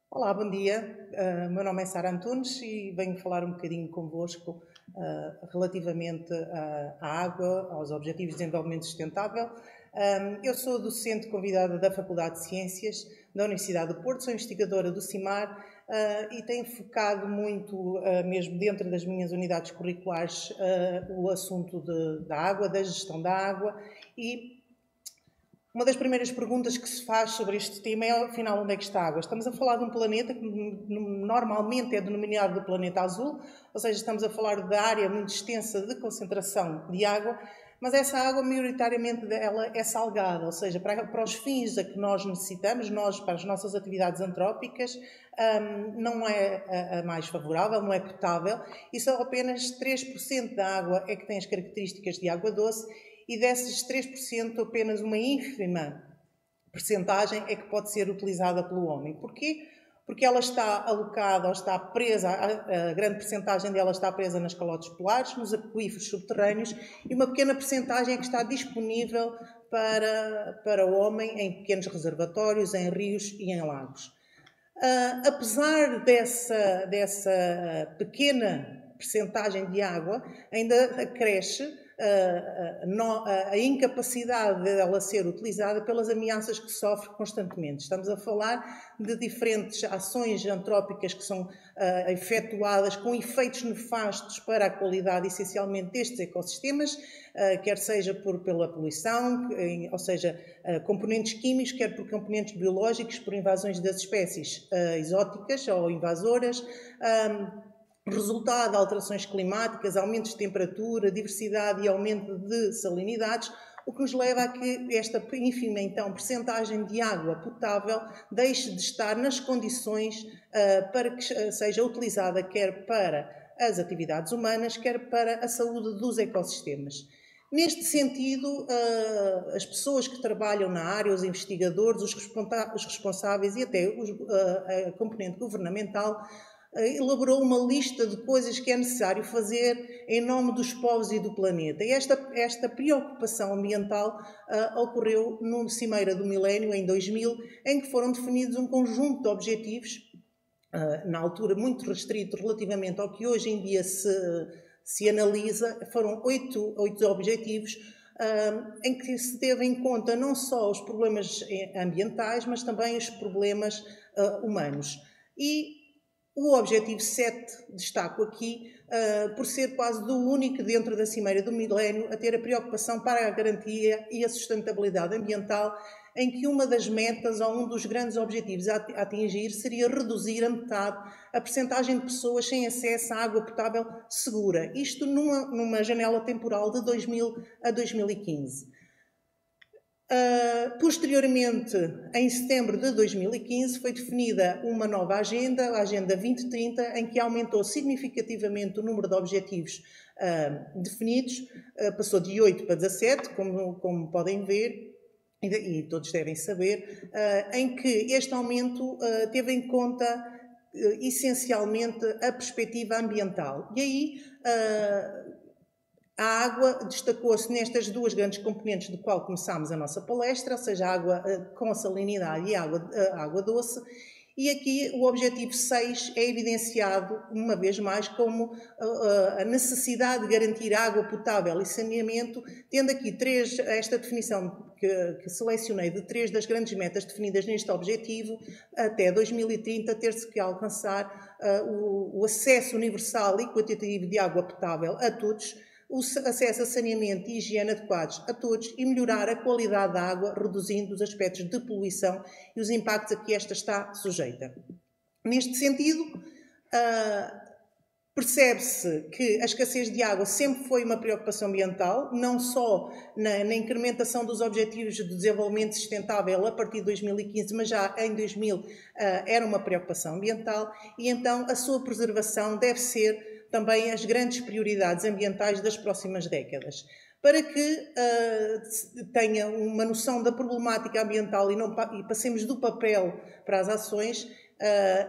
Olá, bom dia. Meu nome é Sara Antunes e venho falar um bocadinho convosco relativamente à água, aos Objetivos de Desenvolvimento Sustentável. Eu sou docente convidada da Faculdade de Ciências da Universidade do Porto, sou investigadora do CIMAR e tenho focado muito, mesmo dentro das minhas unidades curriculares, o assunto da água, da gestão da água e uma das primeiras perguntas que se faz sobre este tema é, afinal, onde é que está a água? Estamos a falar de um planeta que normalmente é denominado do planeta azul, ou seja, estamos a falar da área muito extensa de concentração de água, mas essa água, maioritariamente, ela é salgada, ou seja, para os fins a que nós necessitamos, para as nossas atividades antrópicas, não é a mais favorável, não é potável, e só apenas 3% da água é que tem as características de água doce, e desses 3%, apenas uma ínfima percentagem é que pode ser utilizada pelo homem. Porquê? Porque ela está alocada ou está presa, a grande percentagem dela está presa nas calotes polares, nos aquíferos subterrâneos, e uma pequena percentagem é que está disponível para o homem em pequenos reservatórios, em rios e em lagos. Apesar dessa pequena percentagem de água, ainda acresce a incapacidade dela ser utilizada pelas ameaças que sofre constantemente. Estamos a falar de diferentes ações antrópicas que são efetuadas com efeitos nefastos para a qualidade, essencialmente, destes ecossistemas, quer seja pela poluição, ou seja, componentes químicos, quer por componentes biológicos, por invasões das espécies exóticas ou invasoras, resultado de alterações climáticas, aumentos de temperatura, diversidade e aumento de salinidades, o que nos leva a que esta ínfima, então, percentagem de água potável deixe de estar nas condições para que seja utilizada quer para as atividades humanas, quer para a saúde dos ecossistemas. Neste sentido, as pessoas que trabalham na área, os investigadores, os responsáveis e até a componente governamental, elaborou uma lista de coisas que é necessário fazer em nome dos povos e do planeta. E esta preocupação ambiental ocorreu no Cimeira do Milénio, em 2000, em que foram definidos um conjunto de objetivos, na altura muito restrito relativamente ao que hoje em dia se analisa. Foram oito objetivos em que se teve em conta não só os problemas ambientais, mas também os problemas humanos. E o objetivo 7, destaco aqui, por ser quase do único dentro da Cimeira do Milénio a ter a preocupação para a garantia e a sustentabilidade ambiental, em que uma das metas ou um dos grandes objetivos a atingir seria reduzir a metade a percentagem de pessoas sem acesso à água potável segura. Isto numa janela temporal de 2000 a 2015. Posteriormente, em setembro de 2015, foi definida uma nova agenda, a Agenda 2030, em que aumentou significativamente o número de objetivos definidos, passou de 8 para 17, como podem ver, e todos devem saber, em que este aumento teve em conta essencialmente a perspectiva ambiental. E aí a água destacou-se nestas duas grandes componentes do qual começámos a nossa palestra, ou seja, a água com salinidade e a água doce. E aqui o objetivo 6 é evidenciado, uma vez mais, como a necessidade de garantir água potável e saneamento, tendo aqui esta definição que selecionei de 3 das grandes metas definidas neste objetivo, até 2030 ter-se que alcançar o acesso universal e equitativo de água potável a todos, o acesso a saneamento e higiene adequados a todos e melhorar a qualidade da água, reduzindo os aspectos de poluição e os impactos a que esta está sujeita. Neste sentido, percebe-se que a escassez de água sempre foi uma preocupação ambiental, não só na incrementação dos Objetivos de Desenvolvimento Sustentável a partir de 2015, mas já em 2000 era uma preocupação ambiental, e então a sua preservação deve ser também as grandes prioridades ambientais das próximas décadas. Para que tenha uma noção da problemática ambiental e passemos do papel para as ações,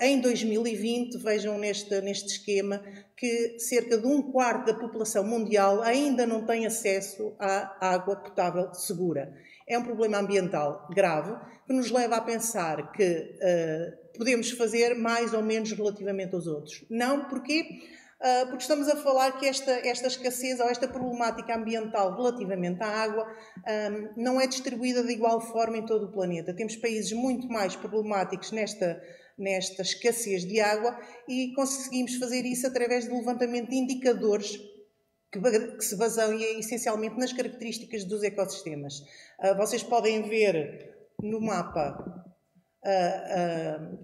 em 2020, vejam neste esquema, que cerca de 1/4 da população mundial ainda não tem acesso à água potável segura. É um problema ambiental grave que nos leva a pensar que podemos fazer mais ou menos relativamente aos outros. Não, porquê? Porque estamos a falar que esta escassez ou esta problemática ambiental relativamente à água não é distribuída de igual forma em todo o planeta. Temos países muito mais problemáticos nesta escassez de água e conseguimos fazer isso através do levantamento de indicadores que se baseiam essencialmente nas características dos ecossistemas. Vocês podem ver no mapa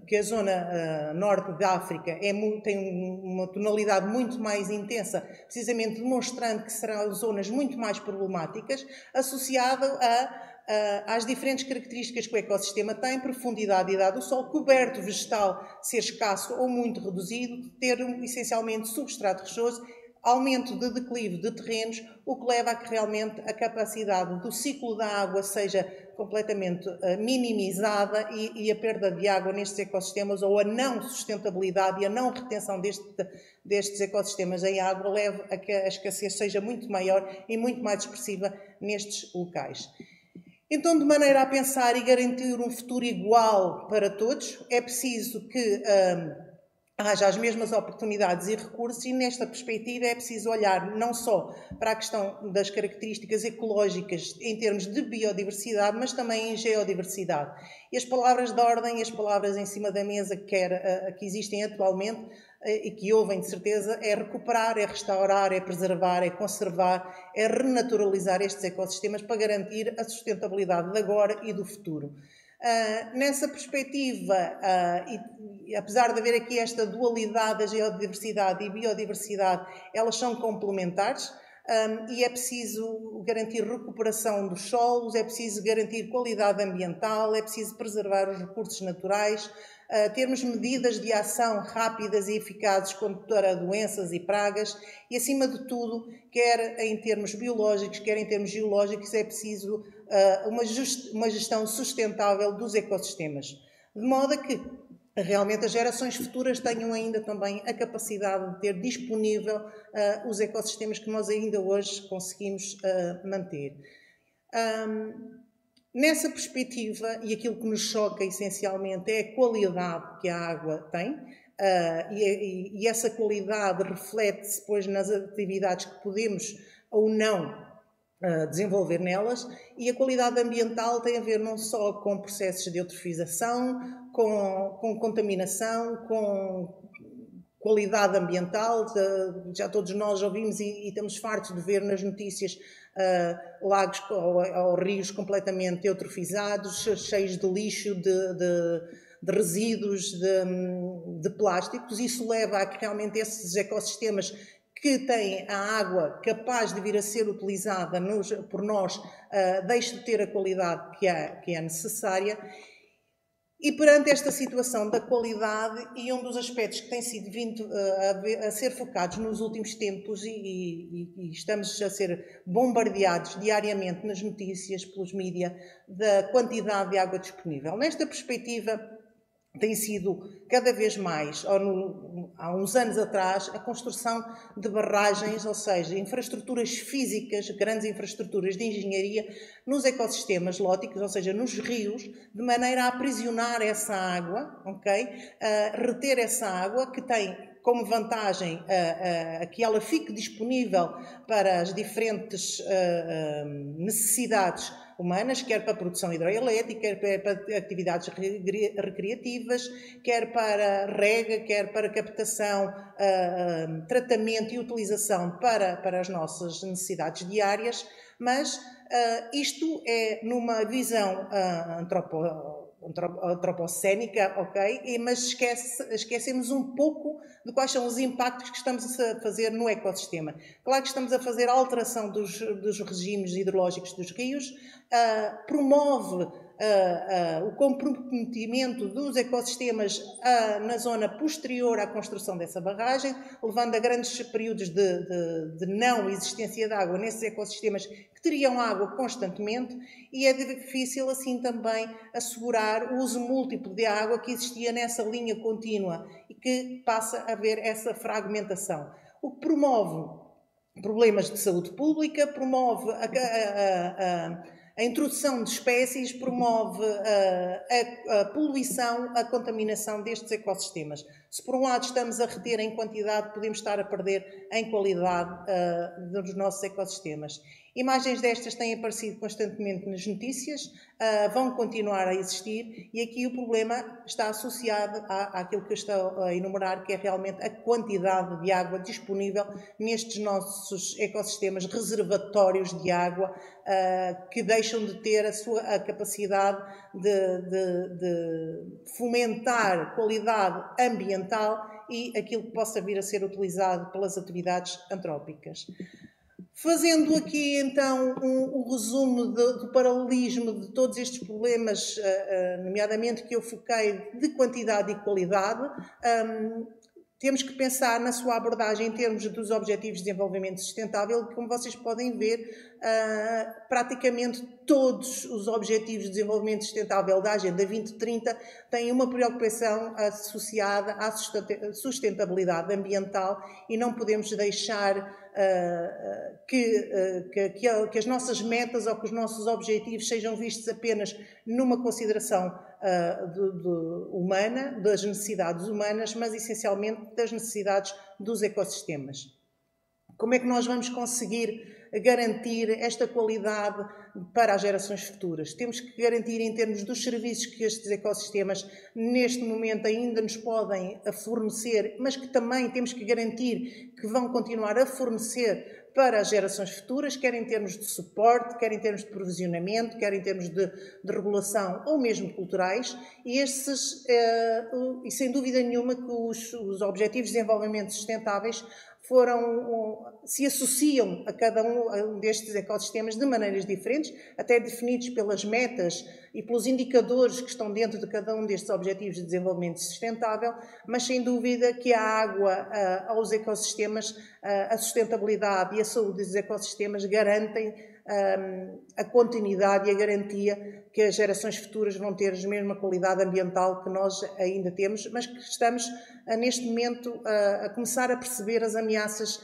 que a zona norte da África tem uma tonalidade muito mais intensa, precisamente demonstrando que serão zonas muito mais problemáticas, associado às diferentes características que o ecossistema tem, profundidade e idade do solo, coberto vegetal ser escasso ou muito reduzido, ter essencialmente substrato rochoso, aumento de declive de terrenos, o que leva a que realmente a capacidade do ciclo da água seja completamente minimizada e a perda de água nestes ecossistemas ou a não sustentabilidade e a não retenção destes ecossistemas em água leva a que a escassez seja muito maior e muito mais expressiva nestes locais. Então, de maneira a pensar e garantir um futuro igual para todos, é preciso que haja as mesmas oportunidades e recursos, e nesta perspectiva é preciso olhar não só para a questão das características ecológicas em termos de biodiversidade, mas também em geodiversidade. E as palavras de ordem e as palavras em cima da mesa que existem atualmente e que ouvem de certeza é recuperar, é restaurar, é preservar, é conservar, é renaturalizar estes ecossistemas para garantir a sustentabilidade de agora e do futuro. Nessa perspectiva, e apesar de haver aqui esta dualidade da geodiversidade e biodiversidade, elas são complementares e é preciso garantir recuperação dos solos, é preciso garantir qualidade ambiental, é preciso preservar os recursos naturais, termos medidas de ação rápidas e eficazes contra doenças e pragas e, acima de tudo, quer em termos biológicos, quer em termos geológicos, é preciso uma gestão sustentável dos ecossistemas, de modo a que realmente as gerações futuras tenham ainda também a capacidade de ter disponível os ecossistemas que nós ainda hoje conseguimos manter. Nessa perspectiva, e aquilo que nos choca essencialmente é a qualidade que a água tem, e essa qualidade reflete-se depois nas atividades que podemos ou não desenvolver nelas, e a qualidade ambiental tem a ver não só com processos de eutrofização, com contaminação, com qualidade ambiental. Já todos nós ouvimos e estamos fartos de ver nas notícias lagos ou rios completamente eutrofizados, cheios de lixo, de resíduos, de plásticos. Isso leva a que realmente esses ecossistemas que têm a água capaz de vir a ser utilizada por nós deixe de ter a qualidade que é necessária. E perante esta situação da qualidade, e um dos aspectos que tem sido vindo a ser focados nos últimos tempos, e estamos a ser bombardeados diariamente nas notícias, pelos mídias, da quantidade de água disponível. Nesta perspectiva, tem sido cada vez mais, há uns anos atrás, a construção de barragens, ou seja, infraestruturas físicas, grandes infraestruturas de engenharia nos ecossistemas lóticos, ou seja, nos rios, de maneira a aprisionar essa água, reter essa água que tem como vantagem que ela fique disponível para as diferentes necessidades humanas, quer para a produção hidroelétrica, quer para atividades recreativas, quer para rega, quer para captação, tratamento e utilização para as nossas necessidades diárias, mas isto é numa visão antropocénica, mas esquecemos um pouco de quais são os impactos que estamos a fazer no ecossistema. Claro que estamos a fazer a alteração dos regimes hidrológicos dos rios, promove o comprometimento dos ecossistemas na zona posterior à construção dessa barragem, levando a grandes períodos de não existência de água nesses ecossistemas que teriam água constantemente, e é difícil assim também assegurar o uso múltiplo de água que existia nessa linha contínua e que passa a haver essa fragmentação, o que promove problemas de saúde pública, promove A introdução de espécies promove a poluição, a contaminação destes ecossistemas. Se por um lado estamos a reter em quantidade, podemos estar a perder em qualidade dos nossos ecossistemas. Imagens destas têm aparecido constantemente nas notícias, vão continuar a existir e aqui o problema está associado àquilo que eu estou a enumerar, que é realmente a quantidade de água disponível nestes nossos ecossistemas reservatórios de água, que deixam de ter a capacidade de fomentar qualidade ambiental e aquilo que possa vir a ser utilizado pelas atividades antrópicas. Fazendo aqui então um resumo do paralelismo de todos estes problemas, nomeadamente que eu foquei de quantidade e qualidade, temos que pensar na sua abordagem em termos dos Objetivos de Desenvolvimento Sustentável. Como vocês podem ver, praticamente todos os Objetivos de Desenvolvimento Sustentável da Agenda 2030 têm uma preocupação associada à sustentabilidade ambiental e não podemos deixar que as nossas metas ou que os nossos objetivos sejam vistos apenas numa consideração humana, das necessidades humanas, mas essencialmente das necessidades dos ecossistemas. Como é que nós vamos conseguir garantir esta qualidade para as gerações futuras? Temos que garantir em termos dos serviços que estes ecossistemas neste momento ainda nos podem fornecer, mas que também temos que garantir que vão continuar a fornecer para as gerações futuras, quer em termos de suporte, quer em termos de provisionamento, quer em termos de regulação ou mesmo culturais, e sem dúvida nenhuma que os Objetivos de Desenvolvimento Sustentáveis se associam a cada um destes ecossistemas de maneiras diferentes, até definidos pelas metas e pelos indicadores que estão dentro de cada um destes Objetivos de Desenvolvimento Sustentável, mas sem dúvida que a água aos ecossistemas, a sustentabilidade e a saúde dos ecossistemas garantem a continuidade e a garantia que as gerações futuras vão ter a mesma qualidade ambiental que nós ainda temos, mas que estamos neste momento a começar a perceber as ameaças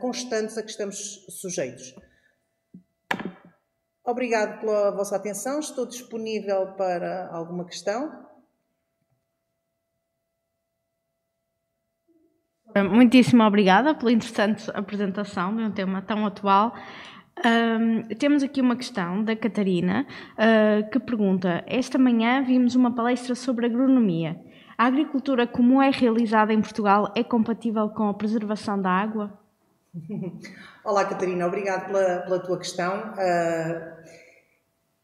constantes a que estamos sujeitos. Obrigado pela vossa atenção, estou disponível para alguma questão. Muitíssimo obrigada pela interessante apresentação de um tema tão atual. Temos aqui uma questão da Catarina, que pergunta: esta manhã vimos uma palestra sobre agronomia. A agricultura como é realizada em Portugal é compatível com a preservação da água? Olá Catarina, obrigado pela tua questão.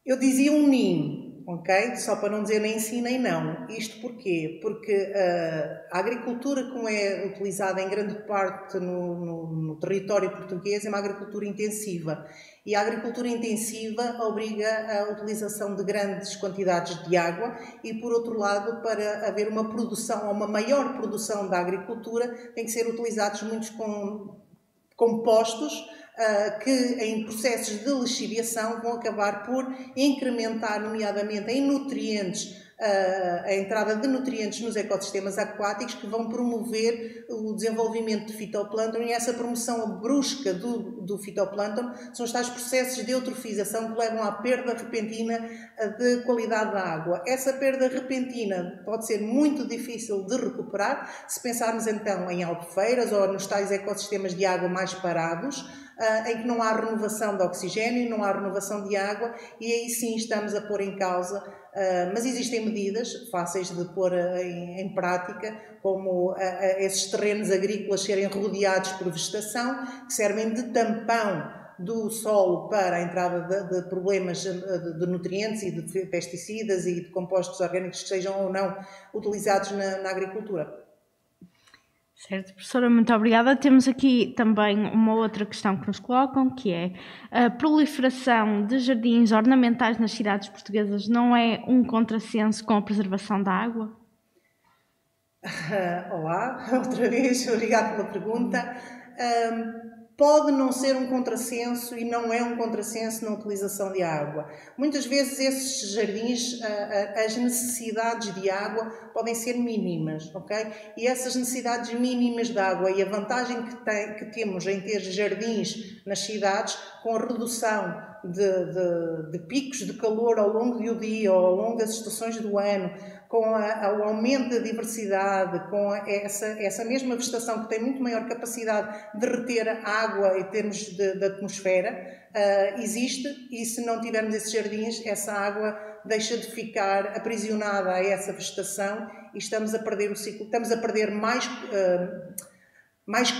Eu dizia um NIM, ok? Só para não dizer nem sim nem não. Isto porquê? Porque a agricultura como é utilizada em grande parte no território português é uma agricultura intensiva. E a agricultura intensiva obriga a utilização de grandes quantidades de água e, por outro lado, para haver uma produção ou uma maior produção da agricultura, tem que ser utilizados muitos compostos que em processos de lixiviação vão acabar por incrementar, nomeadamente em nutrientes, a entrada de nutrientes nos ecossistemas aquáticos, que vão promover o desenvolvimento de fitoplâncton, e essa promoção brusca do fitoplâncton são os tais processos de eutrofização que levam à perda repentina de qualidade da água. Essa perda repentina pode ser muito difícil de recuperar se pensarmos então em albufeiras ou nos tais ecossistemas de água mais parados, em que não há renovação de oxigênio, não há renovação de água, e aí sim estamos a pôr em causa, mas existem medidas fáceis de pôr em prática, como esses terrenos agrícolas serem rodeados por vegetação, que servem de tampão do solo para a entrada de problemas de nutrientes e de pesticidas e de compostos orgânicos que sejam ou não utilizados na agricultura. Certo, professora, muito obrigada. Temos aqui também uma outra questão que nos colocam, que é: a proliferação de jardins ornamentais nas cidades portuguesas não é um contrassenso com a preservação da água? Olá, outra vez, obrigada pela pergunta. Pode não ser um contrassenso e não é um contrassenso na utilização de água. Muitas vezes esses jardins, as necessidades de água podem ser mínimas, ok? E essas necessidades mínimas de água e a vantagem que temos em ter jardins nas cidades, com a redução de picos de calor ao longo do dia ou ao longo das estações do ano, com o aumento da diversidade, com essa mesma vegetação que tem muito maior capacidade de reter água em termos de atmosfera, existe, e se não tivermos esses jardins, essa água deixa de ficar aprisionada a essa vegetação e estamos a perder o ciclo, estamos a perder mais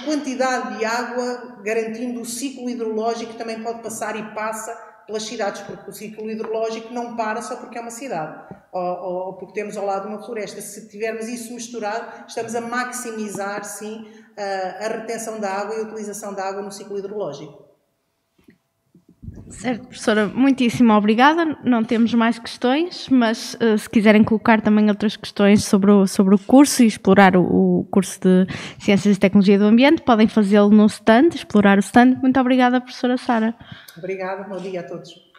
quantidade de água, garantindo o ciclo hidrológico que também pode passar e passa pelas cidades, porque o ciclo hidrológico não para só porque é uma cidade ou porque temos ao lado uma floresta. Se tivermos isso misturado, estamos a maximizar, sim, a retenção da água e a utilização da água no ciclo hidrológico. Certo, professora, muitíssimo obrigada. Não temos mais questões, mas se quiserem colocar também outras questões sobre o curso e explorar o curso de Ciências e Tecnologia do Ambiente, podem fazê-lo no stand, explorar o stand. Muito obrigada, professora Sara. Obrigada, bom dia a todos.